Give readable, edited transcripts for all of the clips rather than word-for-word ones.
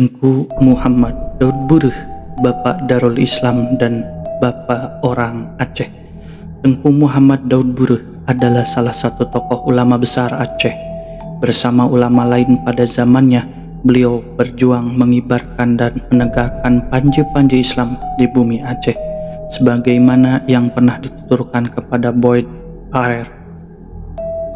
Tengku Muhammad Daud Burh, Bapak Darul Islam dan Bapak orang Aceh. Tengku Muhammad Daud Burh adalah salah satu tokoh ulama besar Aceh. Bersama ulama lain pada zamannya, beliau berjuang mengibarkan dan menegakkan panji-panji Islam di bumi Aceh, sebagaimana yang pernah dituturkan kepada Boyd R.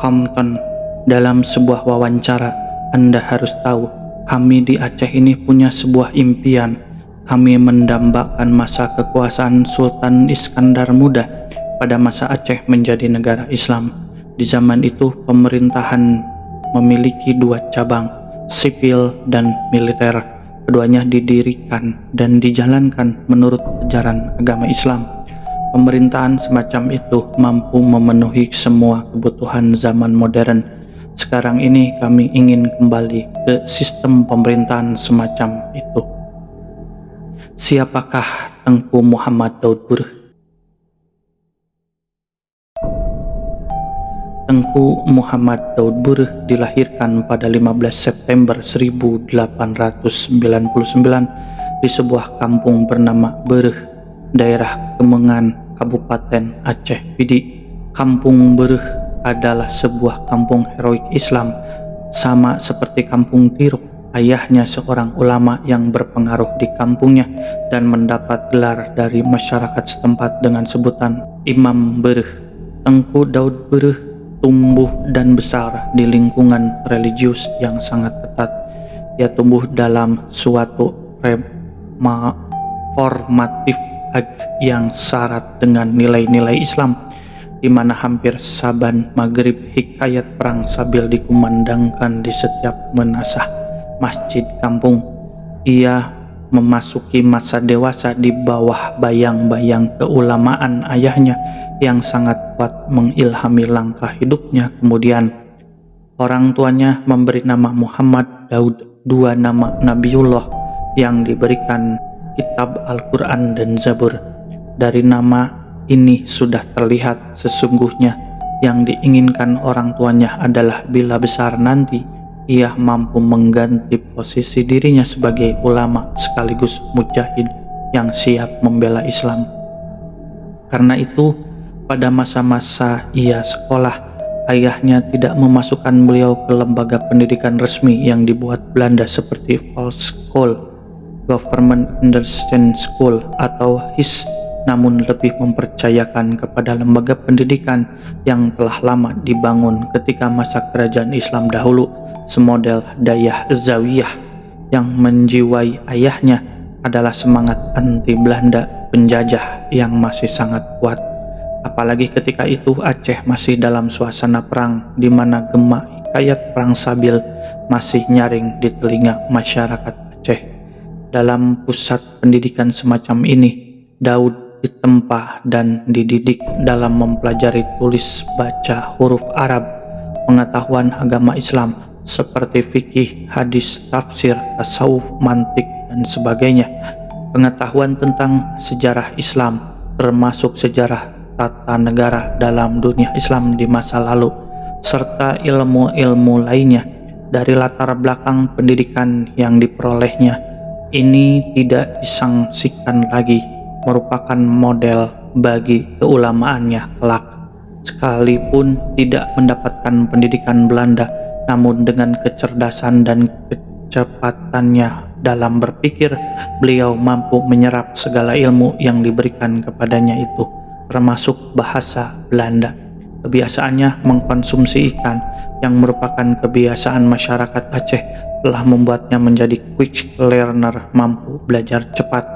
Compton dalam sebuah wawancara. Anda harus tahu, kami di Aceh ini punya sebuah impian. Kami mendambakan masa kekuasaan Sultan Iskandar Muda pada masa Aceh menjadi negara Islam. Di zaman itu pemerintahan memiliki dua cabang, sipil dan militer. Keduanya didirikan dan dijalankan menurut ajaran agama Islam. Pemerintahan semacam itu mampu memenuhi semua kebutuhan zaman modern. Sekarang ini kami ingin kembali ke sistem pemerintahan semacam itu. Siapakah Tengku Muhammad Daud Burh? Tengku Muhammad Daud Burh dilahirkan pada 15 September 1899 di sebuah kampung bernama Berh, daerah Kemengan, Kabupaten Aceh Pidi. Kampung Berh adalah sebuah kampung heroik Islam, sama seperti kampung Tiruk. Ayahnya seorang ulama yang berpengaruh di kampungnya dan mendapat gelar dari masyarakat setempat dengan sebutan Imam Berh. Tengku Daud Burh tumbuh dan besar di lingkungan religius yang sangat ketat. Ia tumbuh dalam suatu reformatif yang syarat dengan nilai-nilai Islam, di mana hampir saban maghrib hikayat perang sambil dikumandangkan di setiap menasah masjid kampung. Ia memasuki masa dewasa di bawah bayang-bayang keulamaan ayahnya yang sangat kuat mengilhami langkah hidupnya. Kemudian orang tuanya memberi nama Muhammad Daud, dua nama Nabiullah yang diberikan kitab Al-Quran dan Zabur. Dari nama ini sudah terlihat sesungguhnya yang diinginkan orang tuanya adalah bila besar nanti ia mampu mengganti posisi dirinya sebagai ulama sekaligus mujahid yang siap membela Islam. Karena itu, pada masa-masa ia sekolah, ayahnya tidak memasukkan beliau ke lembaga pendidikan resmi yang dibuat Belanda seperti Volkschool, Government Understand School atau HIS, namun lebih mempercayakan kepada lembaga pendidikan yang telah lama dibangun ketika masa kerajaan Islam dahulu, semodel Dayah Zawiyah. Yang menjiwai ayahnya adalah semangat anti Belanda penjajah yang masih sangat kuat. Apalagi ketika itu Aceh masih dalam suasana perang, di mana gema hikayat perang sabil masih nyaring di telinga masyarakat Aceh. Dalam pusat pendidikan semacam ini, Daud ditempa dan dididik dalam mempelajari tulis baca huruf Arab, pengetahuan agama Islam seperti fikih, hadis, tafsir, tasawuf, mantik, dan sebagainya, pengetahuan tentang sejarah Islam termasuk sejarah tata negara dalam dunia Islam di masa lalu, serta ilmu-ilmu lainnya. Dari latar belakang pendidikan yang diperolehnya, ini tidak disangsikan lagi merupakan model bagi keulamaannya kelak. Sekalipun tidak mendapatkan pendidikan Belanda, namun dengan kecerdasan dan kecepatannya dalam berpikir, beliau mampu menyerap segala ilmu yang diberikan kepadanya itu, termasuk bahasa Belanda. Kebiasaannya mengkonsumsi ikan yang merupakan kebiasaan masyarakat Aceh telah membuatnya menjadi quick learner, mampu belajar cepat.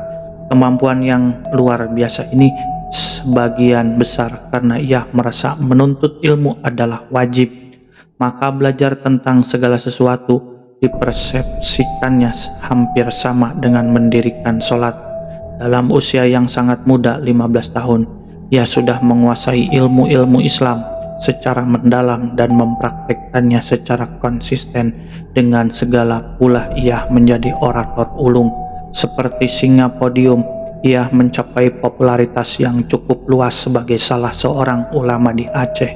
Kemampuan yang luar biasa ini sebagian besar karena ia merasa menuntut ilmu adalah wajib. Maka belajar tentang segala sesuatu dipersepsikannya hampir sama dengan mendirikan sholat. Dalam usia yang sangat muda, 15 tahun, ia sudah menguasai ilmu-ilmu Islam secara mendalam dan mempraktekkannya secara konsisten. Dengan segala pula ia menjadi orator ulung seperti singa podium. Ia mencapai popularitas yang cukup luas sebagai salah seorang ulama di Aceh.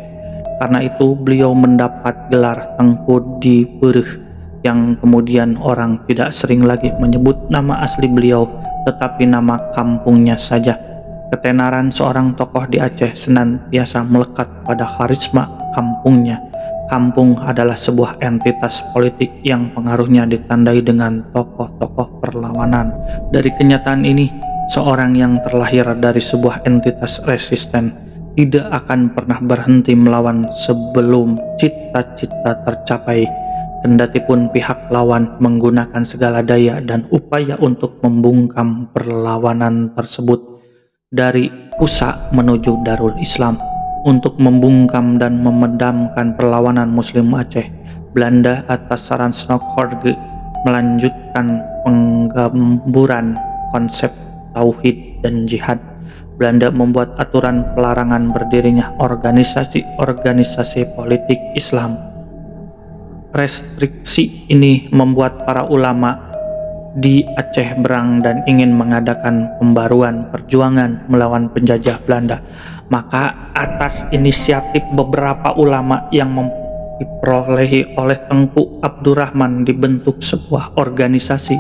Karena itu beliau mendapat gelar Tengku di Burh yang kemudian orang tidak sering lagi menyebut nama asli beliau, tetapi nama kampungnya saja. Ketenaran seorang tokoh di Aceh senantiasa melekat pada karisma kampungnya. Kampung adalah sebuah entitas politik yang pengaruhnya ditandai dengan tokoh-tokoh perlawanan. Dari kenyataan ini, seorang yang terlahir dari sebuah entitas resisten tidak akan pernah berhenti melawan sebelum cita-cita tercapai. Kendatipun pihak lawan menggunakan segala daya dan upaya untuk membungkam perlawanan tersebut dari Pusa menuju Darul Islam. Untuk membungkam dan memedamkan perlawanan Muslim Aceh, Belanda atas saran Snokhorge melanjutkan penggamburan konsep tauhid dan jihad. Belanda membuat aturan pelarangan berdirinya organisasi-organisasi politik Islam. Restriksi ini membuat para ulama di Aceh berang dan ingin mengadakan pembaruan perjuangan melawan penjajah Belanda. Maka atas inisiatif beberapa ulama yang diperolehi oleh Tengku Abdurrahman dibentuk sebuah organisasi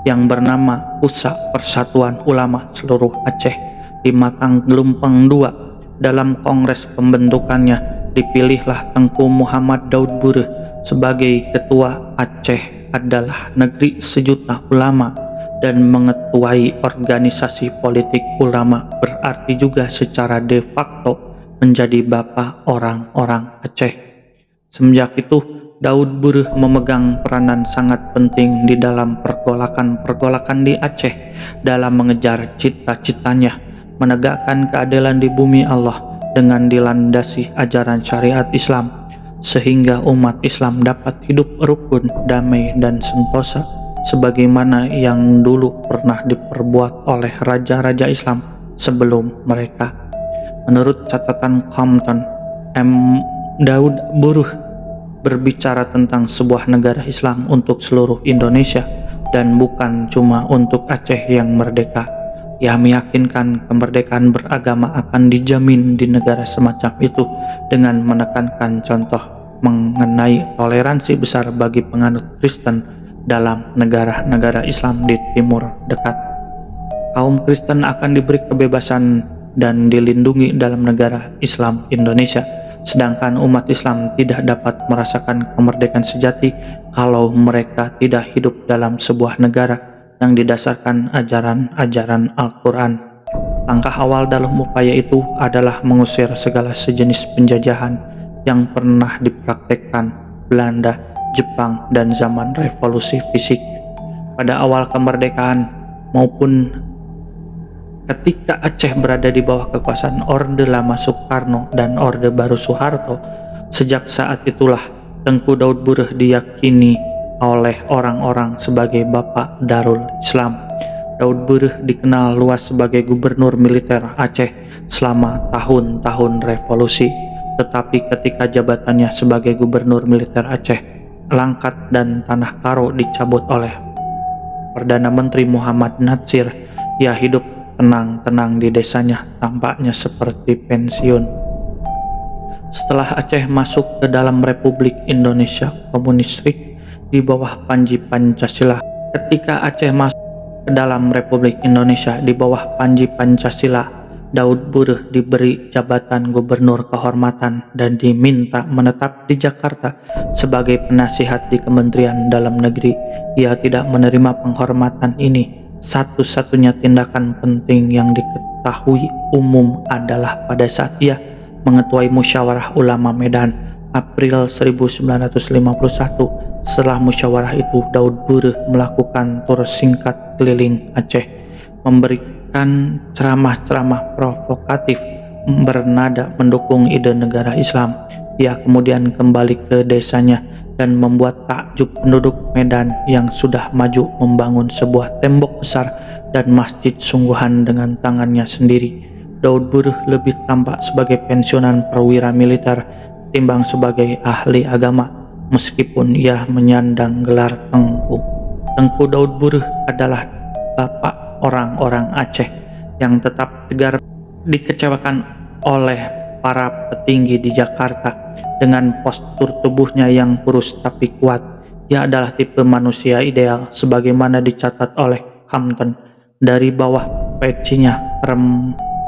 yang bernama Pusa Persatuan Ulama Seluruh Aceh di Matang Gelumpang II. Dalam kongres pembentukannya dipilihlah Tengku Muhammad Daud Burh sebagai ketua. Aceh adalah negeri sejuta ulama dan mengetuai organisasi politik ulama berarti juga secara de facto menjadi bapak orang-orang Aceh. Semenjak itu, Daud Burh memegang peranan sangat penting di dalam pergolakan-pergolakan di Aceh dalam mengejar cita-citanya, menegakkan keadilan di bumi Allah dengan dilandasi ajaran syariat Islam, sehingga umat Islam dapat hidup rukun, damai, dan sentosa sebagaimana yang dulu pernah diperbuat oleh raja-raja Islam sebelum mereka. Menurut catatan Compton, Daud Burh berbicara tentang sebuah negara Islam untuk seluruh Indonesia dan bukan cuma untuk Aceh yang merdeka. Ia meyakinkan kemerdekaan beragama akan dijamin di negara semacam itu dengan menekankan contoh mengenai toleransi besar bagi penganut Kristen dalam negara-negara Islam di Timur Dekat. Kaum Kristen akan diberi kebebasan dan dilindungi dalam negara Islam Indonesia, sedangkan umat Islam tidak dapat merasakan kemerdekaan sejati kalau mereka tidak hidup dalam sebuah negara yang didasarkan ajaran-ajaran Al-Quran. Langkah awal dalam upaya itu adalah mengusir segala sejenis penjajahan yang pernah dipraktekkan Belanda, Jepang, dan zaman revolusi fisik. Pada awal kemerdekaan maupun ketika Aceh berada di bawah kekuasaan Orde Lama Soekarno dan Orde Baru Soeharto, sejak saat itulah Tengku Daud Burh diyakini oleh orang-orang sebagai Bapak Darul Islam. Daud Burh dikenal luas sebagai gubernur militer Aceh selama tahun-tahun revolusi, tetapi ketika jabatannya sebagai gubernur militer Aceh, Langkat dan Tanah Karo dicabut oleh Perdana Menteri Muhammad Natsir, ia hidup tenang-tenang di desanya, tampaknya seperti pensiun. Setelah Aceh masuk ke dalam Republik Indonesia Komunistik di bawah Panji Pancasila, ketika Aceh masuk ke dalam Republik Indonesia di bawah Panji Pancasila, Daud Burh diberi jabatan gubernur kehormatan dan diminta menetap di Jakarta sebagai penasihat di Kementerian Dalam Negeri. Ia tidak menerima penghormatan ini. Satu-satunya tindakan penting yang diketahui umum adalah pada saat ia mengetuai Musyawarah Ulama Medan April 1951. Setelah musyawarah itu, Daud Burh melakukan tur singkat keliling Aceh, memberikan ceramah-ceramah provokatif bernada mendukung ide negara Islam. Ia kemudian kembali ke desanya dan membuat takjub penduduk Medan yang sudah maju membangun sebuah tembok besar dan masjid sungguhan dengan tangannya sendiri. Daud Burh lebih tampak sebagai pensiunan perwira militer ketimbang sebagai ahli agama, meskipun ia menyandang gelar Tengku. Tengku Daud Burh adalah bapak orang-orang Aceh yang tetap tegar dikecewakan oleh para petinggi di Jakarta. Dengan postur tubuhnya yang kurus tapi kuat, Ia adalah tipe manusia ideal sebagaimana dicatat oleh Compton. Dari bawah pecinya,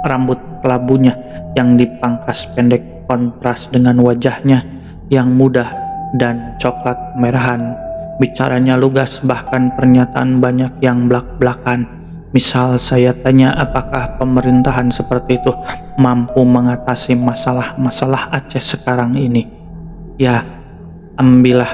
rambut kelabunya yang dipangkas pendek kontras dengan wajahnya yang muda dan coklat merahan. Bicaranya lugas, bahkan pernyataan banyak yang belak-belakan. Misal saya tanya apakah pemerintahan seperti itu mampu mengatasi masalah-masalah Aceh sekarang ini. Ya, ambillah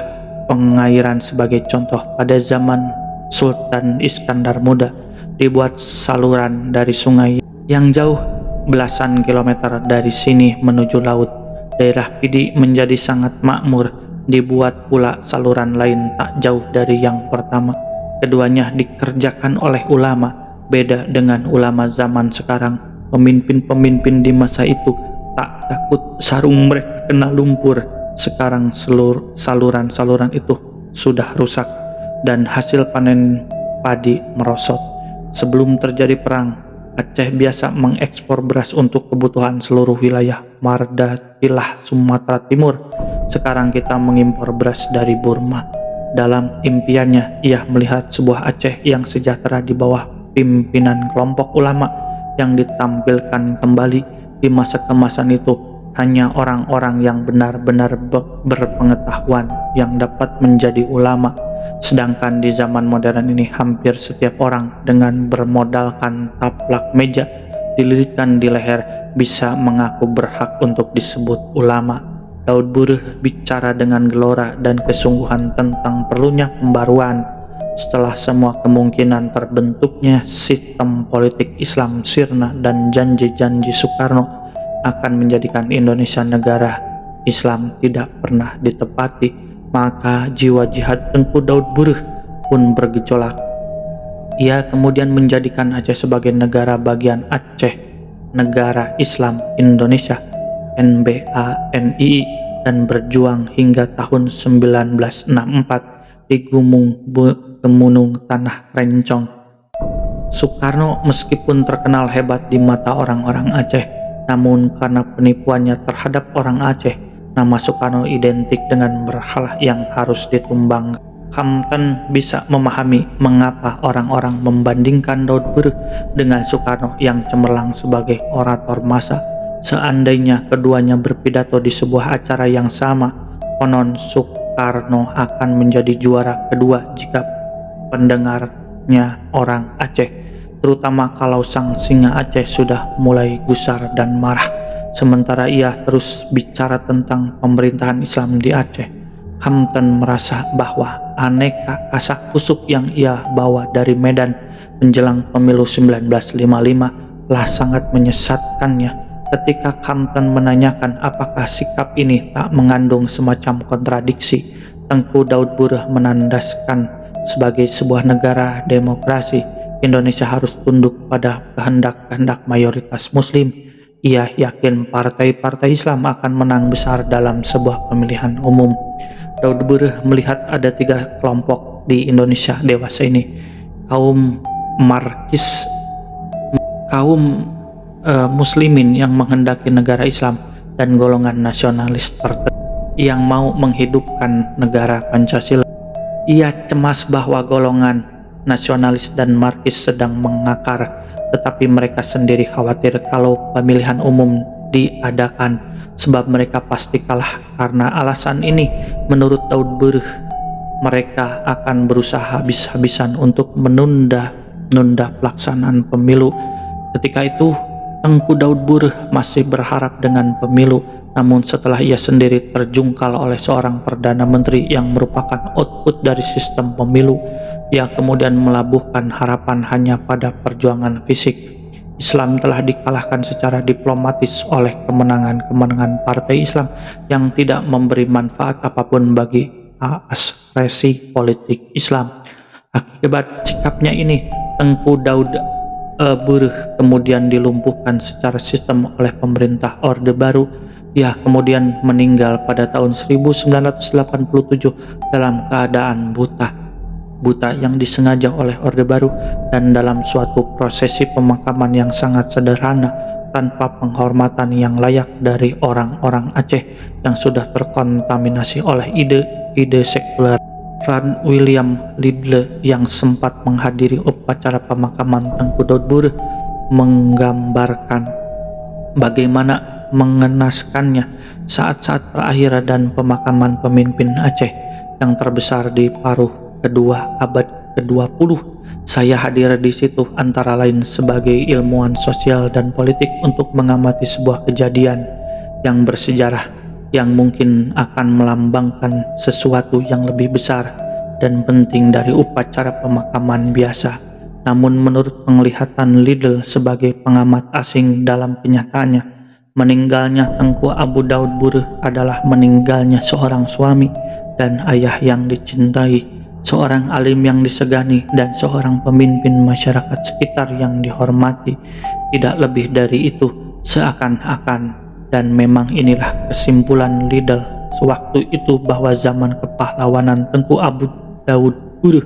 pengairan sebagai contoh. Pada zaman Sultan Iskandar Muda dibuat saluran dari sungai yang jauh belasan kilometer dari sini menuju laut. Daerah Pidi menjadi sangat makmur. Dibuat pula saluran lain tak jauh dari yang pertama. Keduanya dikerjakan oleh ulama. Beda dengan ulama zaman sekarang. Pemimpin-pemimpin di masa itu tak takut sarung mereka kena lumpur. Sekarang seluruh saluran-saluran itu sudah rusak dan hasil panen padi merosot. Sebelum terjadi perang, Aceh biasa mengekspor beras untuk kebutuhan seluruh wilayah Mardatilah Sumatera Timur. Sekarang kita mengimpor beras dari Burma. Dalam impiannya, ia melihat sebuah Aceh yang sejahtera di bawah pimpinan kelompok ulama yang ditampilkan kembali di masa kemasan itu. Hanya orang-orang yang benar-benar berpengetahuan yang dapat menjadi ulama. Sedangkan di zaman modern ini hampir setiap orang dengan bermodalkan taplak meja dililitkan di leher bisa mengaku berhak untuk disebut ulama. Daud Burh bicara dengan gelora dan kesungguhan tentang perlunya pembaruan. Setelah semua kemungkinan terbentuknya sistem politik Islam sirna dan janji-janji Soekarno akan menjadikan Indonesia negara Islam tidak pernah ditepati, maka jiwa jihad Tengku Daud Burh pun bergejolak. Ia kemudian menjadikan Aceh sebagai negara bagian Aceh, Negara Islam Indonesia NBANII, dan berjuang hingga tahun 1964 di Gemunung Tanah Rencong. Soekarno meskipun terkenal hebat di mata orang-orang Aceh, namun karena penipuannya terhadap orang Aceh, nama Soekarno identik dengan berhala yang harus ditumbang. Compton bisa memahami mengapa orang-orang membandingkan Daud Burh dengan Soekarno yang cemerlang sebagai orator massa. Seandainya keduanya berpidato di sebuah acara yang sama, konon Soekarno akan menjadi juara kedua jika pendengarnya orang Aceh, terutama kalau sang singa Aceh sudah mulai gusar dan marah. Sementara ia terus bicara tentang pemerintahan Islam di Aceh, Compton merasa bahwa aneka kasak-kusuk yang ia bawa dari Medan menjelang pemilu 1955 telah sangat menyesatkannya. Ketika Compton menanyakan apakah sikap ini tak mengandung semacam kontradiksi, Tengku Daud Burh menandaskan sebagai sebuah negara demokrasi, Indonesia harus tunduk pada kehendak-kehendak mayoritas Muslim. Ia yakin partai-partai Islam akan menang besar dalam sebuah pemilihan umum. Daud Burh melihat ada 3 kelompok di Indonesia dewasa ini: kaum Marxis, kaum Muslimin yang menghendaki negara Islam, dan golongan nasionalis tertentu yang mau menghidupkan negara Pancasila. Ia cemas bahwa golongan nasionalis dan Marxis sedang mengakar, tetapi mereka sendiri khawatir kalau pemilihan umum diadakan, sebab mereka pasti kalah. Karena alasan ini, menurut Daud Burh, mereka akan berusaha habis-habisan untuk menunda pelaksanaan pemilu. Ketika itu, Tengku Daud Burh masih berharap dengan pemilu, namun setelah ia sendiri terjungkal oleh seorang Perdana Menteri yang merupakan output dari sistem pemilu, ia kemudian melabuhkan harapan hanya pada perjuangan fisik. Islam telah dikalahkan secara diplomatis oleh kemenangan-kemenangan partai Islam yang tidak memberi manfaat apapun bagi ekspresi politik Islam. Akibat sikapnya ini, Tengku Daud Burh kemudian dilumpuhkan secara sistem oleh pemerintah Orde Baru. Ia kemudian meninggal pada tahun 1987 dalam keadaan buta yang disengaja oleh Orde Baru, dan dalam suatu prosesi pemakaman yang sangat sederhana tanpa penghormatan yang layak dari orang-orang Aceh yang sudah terkontaminasi oleh ide-ide sekuler. Fran William Lidle yang sempat menghadiri upacara pemakaman Tengku Daud menggambarkan bagaimana mengenaskannya saat-saat terakhir dan pemakaman pemimpin Aceh yang terbesar di paruh kedua abad ke-20. Saya hadir di situ antara lain sebagai ilmuwan sosial dan politik untuk mengamati sebuah kejadian yang bersejarah yang mungkin akan melambangkan sesuatu yang lebih besar dan penting dari upacara pemakaman biasa. Namun menurut penglihatan Lidl sebagai pengamat asing dalam kenyataannya, meninggalnya Tengku Abu Daud Burh adalah meninggalnya seorang suami dan ayah yang dicintai, seorang alim yang disegani, dan seorang pemimpin masyarakat sekitar yang dihormati. Tidak lebih dari itu, seakan-akan. Dan memang inilah kesimpulan Lidl sewaktu itu, bahwa zaman kepahlawanan Tengku Abu Daud Burh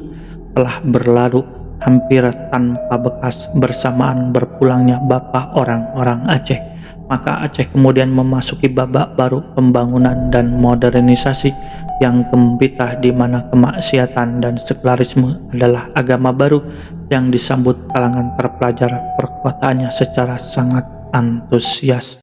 telah berlalu hampir tanpa bekas bersamaan berpulangnya Bapa orang-orang Aceh. Maka Aceh kemudian memasuki babak baru pembangunan dan modernisasi yang gembira, di mana kemaksiatan dan sekularisme adalah agama baru yang disambut kalangan terpelajar perkotaannya secara sangat antusias.